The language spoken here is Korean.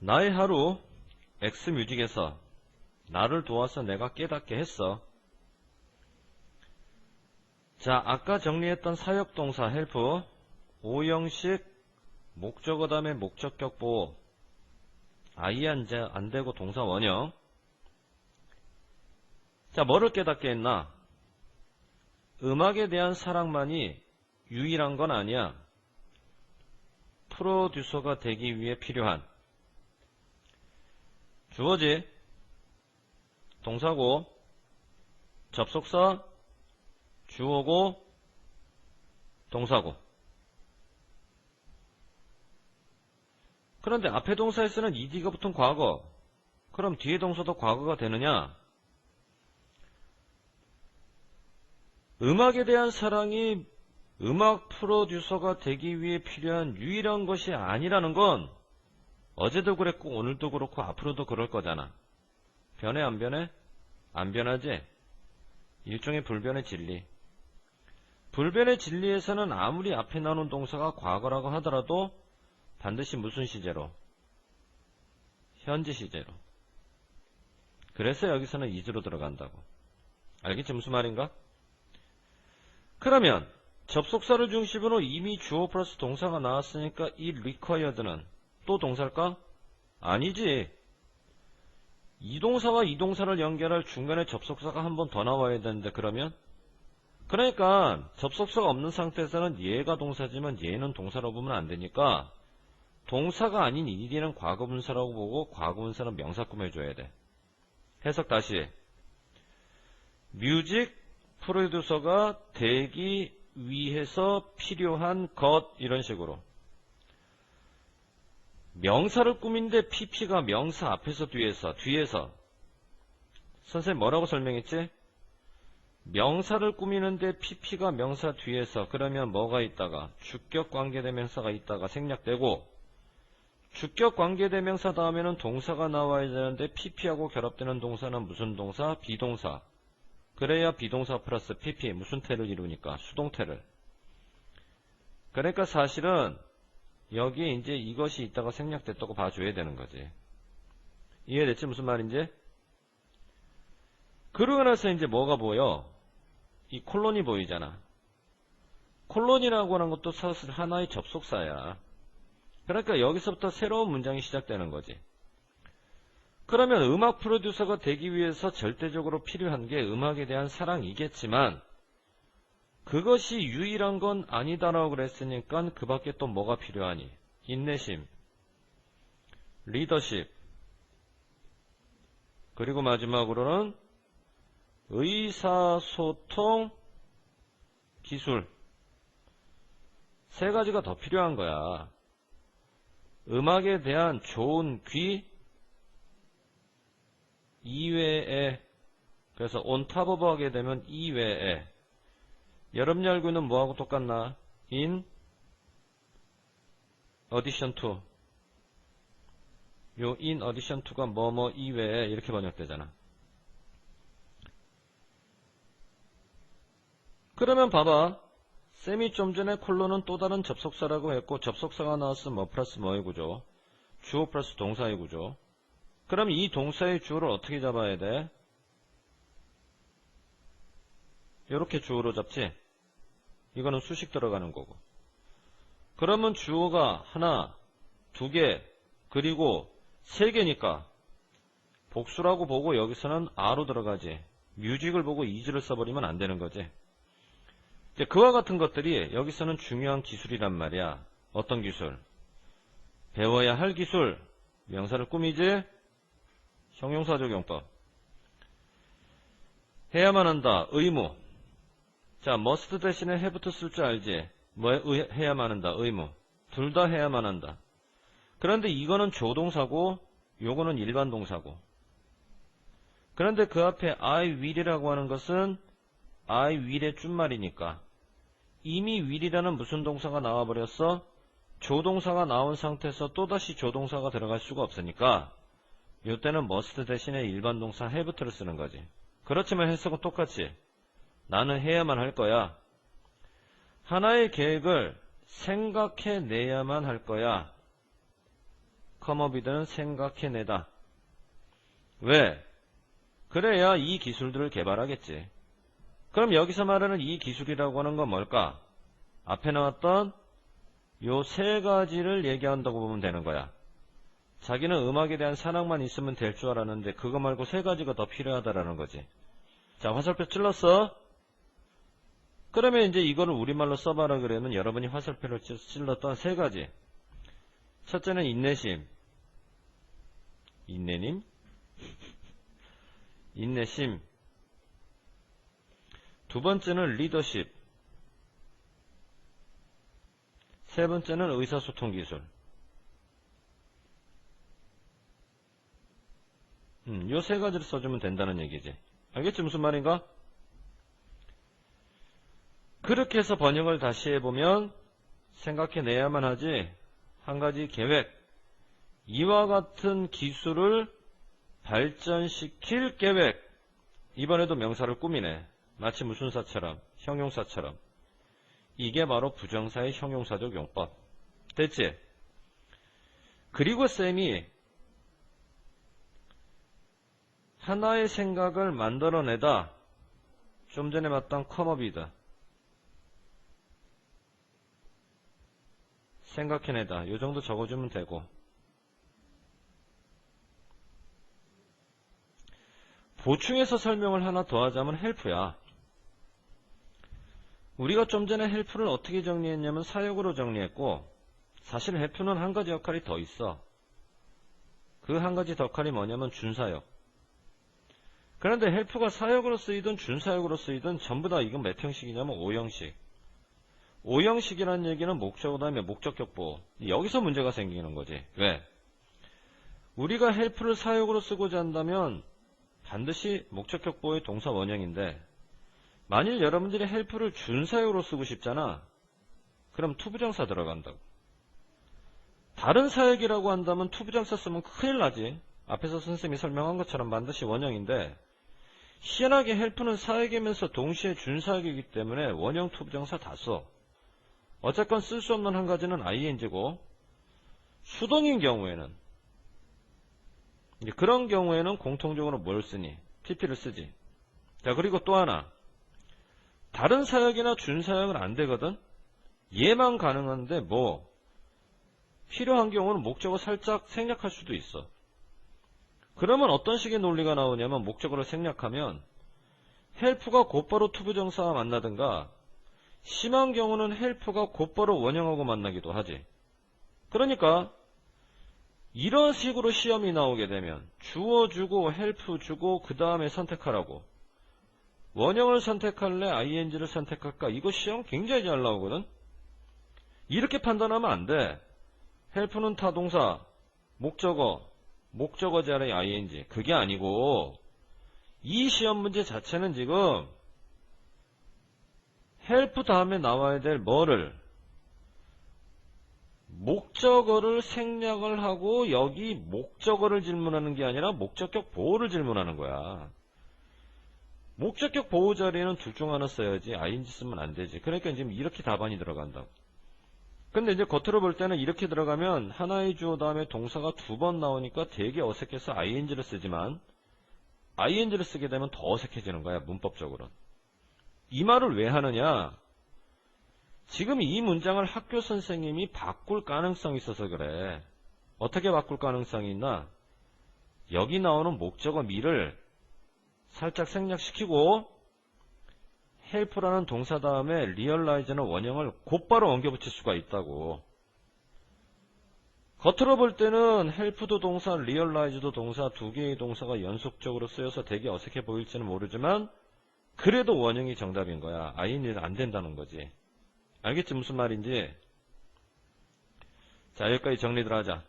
나의 하루 X뮤직에서 나를 도와서 내가 깨닫게 했어. 자, 아까 정리했던 사역동사 헬프, 오형식, 목적어 다음에 목적격 보호, 아이 안되고 동사 원형. 자, 뭐를 깨닫게 했나? 음악에 대한 사랑만이 유일한 건 아니야. 프로듀서가 되기 위해 필요한 주어지, 동사고, 접속사, 주어고, 동사고. 그런데 앞에 동사에 쓰는 ed가 붙은 과거, 그럼 뒤에 동사도 과거가 되느냐? 음악에 대한 사랑이 음악 프로듀서가 되기 위해 필요한 유일한 것이 아니라는 건 어제도 그랬고 오늘도 그렇고 앞으로도 그럴 거잖아. 변해 안 변해? 안 변하지? 일종의 불변의 진리. 불변의 진리에서는 아무리 앞에 나눈 동사가 과거라고 하더라도 반드시 무슨 시제로? 현재 시제로. 그래서 여기서는 is로 들어간다고. 알겠지 무슨 말인가? 그러면 접속사를 중심으로 이미 주어 플러스 동사가 나왔으니까 이 required는 또 동사일까? 아니지. 이 동사와 이 동사를 연결할 중간에 접속사가 한 번 더 나와야 되는데 그러면? 그러니까 접속사가 없는 상태에서는 얘가 동사지만 얘는 동사라고 보면 안 되니까 동사가 아닌 이디는 과거분사라고 보고 과거분사는 명사 꾸며줘야 돼. 해석 다시. 뮤직 프로듀서가 되기 위해서 필요한 것 이런 식으로. 명사를 꾸민데 pp가 명사 앞에서 뒤에서 선생님 뭐라고 설명했지? 명사를 꾸미는데 pp가 명사 뒤에서 그러면 뭐가 있다가 주격 관계대명사가 있다가 생략되고 주격 관계대명사 다음에는 동사가 나와야 되는데 pp하고 결합되는 동사는 무슨 동사? 비동사. 그래야 비동사 플러스 pp 무슨 태를 이루니까 수동태를. 그러니까 사실은 여기에 이제 이것이 있다가 생략됐다고 봐줘야 되는 거지. 이해됐지 무슨 말인지? 그러고 나서 이제 뭐가 보여? 이 콜론이 보이잖아. 콜론이라고 하는 것도 사실 하나의 접속사야. 그러니까 여기서부터 새로운 문장이 시작되는 거지. 그러면 음악 프로듀서가 되기 위해서 절대적으로 필요한 게 음악에 대한 사랑이겠지만 그것이 유일한 건 아니다라고 그랬으니까 그 밖에 또 뭐가 필요하니? 인내심, 리더십, 그리고 마지막으로는 의사소통 기술. 세 가지가 더 필요한 거야. 음악에 대한 좋은 귀 이외에, 그래서 on top of 하게 되면 이외에. 여러분이 알고 있는 뭐하고 똑같나? in addition to. 요 in addition to가 뭐뭐 이외에 이렇게 번역되잖아. 그러면 봐봐. 쌤이 좀 전에 콜론은 또 다른 접속사라고 했고 접속사가 나왔으면 뭐 플러스 뭐의 구조? 주어 플러스 동사의 구조. 그럼 이 동사의 주어를 어떻게 잡아야 돼? 이렇게 주어로 잡지? 이거는 수식 들어가는 거고. 그러면 주어가 하나, 두 개, 그리고 세 개니까 복수라고 보고 여기서는 a로 들어가지. 뮤직을 보고 is를 써버리면 안 되는 거지. 이제 그와 같은 것들이 여기서는 중요한 기술이란 말이야. 어떤 기술? 배워야 할 기술. 명사를 꾸미지? 형용사 적용법. 해야만 한다. 의무. 자, must 대신에 have부터 쓸 줄 알지? 뭐 해야만 한다. 의무. 둘 다 해야만 한다. 그런데 이거는 조동사고 요거는 일반 동사고. 그런데 그 앞에 I will이라고 하는 것은 I will의 준말이니까 이미 will이라는 무슨 동사가 나와버렸어? 조동사가 나온 상태에서 또다시 조동사가 들어갈 수가 없으니까 이때는 must 대신에 일반 동사 have부터를 쓰는 거지. 그렇지만 해석은 똑같이 나는 해야만 할 거야. 하나의 계획을 생각해내야만 할 거야. 컴업이든 생각해내다. 왜? 그래야 이 기술들을 개발하겠지. 그럼 여기서 말하는 이 기술이라고 하는 건 뭘까? 앞에 나왔던 요 세 가지를 얘기한다고 보면 되는 거야. 자기는 음악에 대한 사랑만 있으면 될 줄 알았는데 그거 말고 세 가지가 더 필요하다라는 거지. 자, 화살표 찔렀어? 그러면 이제 이거를 우리말로 써봐라 그러면 여러분이 화살표를 찔렀던 세 가지. 첫째는 인내심. 인내님? 인내심. 두 번째는 리더십. 세 번째는 의사소통 기술. 요 세 가지를 써주면 된다는 얘기지. 알겠지? 무슨 말인가? 그렇게 해서 번역을 다시 해보면 생각해내야만 하지. 한 가지 계획. 이와 같은 기술을 발전시킬 계획. 이번에도 명사를 꾸미네. 마치 무슨 사처럼, 형용사처럼. 이게 바로 부정사의 형용사적 용법. 됐지? 그리고 쌤이 하나의 생각을 만들어내다. 좀 전에 봤던 컴업이다. 생각해내다. 요 정도 적어주면 되고. 보충해서 설명을 하나 더 하자면 헬프야. 우리가 좀 전에 헬프를 어떻게 정리했냐면 사역으로 정리했고, 사실 헬프는 한 가지 역할이 더 있어. 그 한 가지 역할이 뭐냐면 준사역. 그런데 헬프가 사역으로 쓰이든 준사역으로 쓰이든 전부 다 이건 몇 형식이냐면 5형식. 5형식이라는 얘기는 목적어 다음에 목적격 보호. 여기서 문제가 생기는 거지. 왜? 우리가 헬프를 사역으로 쓰고자 한다면 반드시 목적격 보호의 동사 원형인데, 만일 여러분들이 헬프를 준사역으로 쓰고 싶잖아. 그럼 투부정사 들어간다고. 다른 사역이라고 한다면 투부정사 쓰면 큰일 나지. 앞에서 선생님이 설명한 것처럼 반드시 원형인데, 희한하게 헬프는 사역이면서 동시에 준사역이기 때문에 원형 투부정사 다 써. 어쨌건 쓸 수 없는 한 가지는 ing고, 수동인 경우에는, 그런 경우에는 공통적으로 뭘 쓰니? pp를 쓰지. 자, 그리고 또 하나. 다른 사역이나 준사역은 안 되거든? 얘만 가능한데 필요한 경우는 목적어 살짝 생략할 수도 있어. 그러면 어떤 식의 논리가 나오냐면 목적어를 생략하면 헬프가 곧바로 투부정사와 만나든가, 심한 경우는 헬프가 곧바로 원형하고 만나기도 하지. 그러니까 이런 식으로 시험이 나오게 되면 주어 주고 헬프 주고 그 다음에 선택하라고. 원형을 선택할래? ing를 선택할까? 이거 시험 굉장히 잘 나오거든? 이렇게 판단하면 안 돼. 헬프는 타동사, 목적어, 목적어 자리에 ing. 그게 아니고 이 시험 문제 자체는 지금 헬프 다음에 나와야 될 뭐를? 목적어를 생략을 하고 여기 목적어를 질문하는 게 아니라 목적격 보호를 질문하는 거야. 목적격 보호 자리에는 둘 중 하나 써야지 ing 쓰면 안 되지. 그러니까 지금 이렇게 답안이 들어간다고. 근데 이제 겉으로 볼 때는 이렇게 들어가면 하나의 주어 다음에 동사가 두 번 나오니까 되게 어색해서 ing를 쓰지만 ing를 쓰게 되면 더 어색해지는 거야, 문법적으로. 이 말을 왜 하느냐? 지금 이 문장을 학교 선생님이 바꿀 가능성이 있어서 그래. 어떻게 바꿀 가능성이 있나? 여기 나오는 목적어 미를 살짝 생략시키고 help라는 동사 다음에 realize는 원형을 곧바로 옮겨붙일 수가 있다고. 겉으로 볼 때는 help도 동사, realize도 동사, 두 개의 동사가 연속적으로 쓰여서 되게 어색해 보일지는 모르지만 그래도 원형이 정답인 거야. ing는 안 된다는 거지. 알겠지? 무슨 말인지? 자, 여기까지 정리들 하자.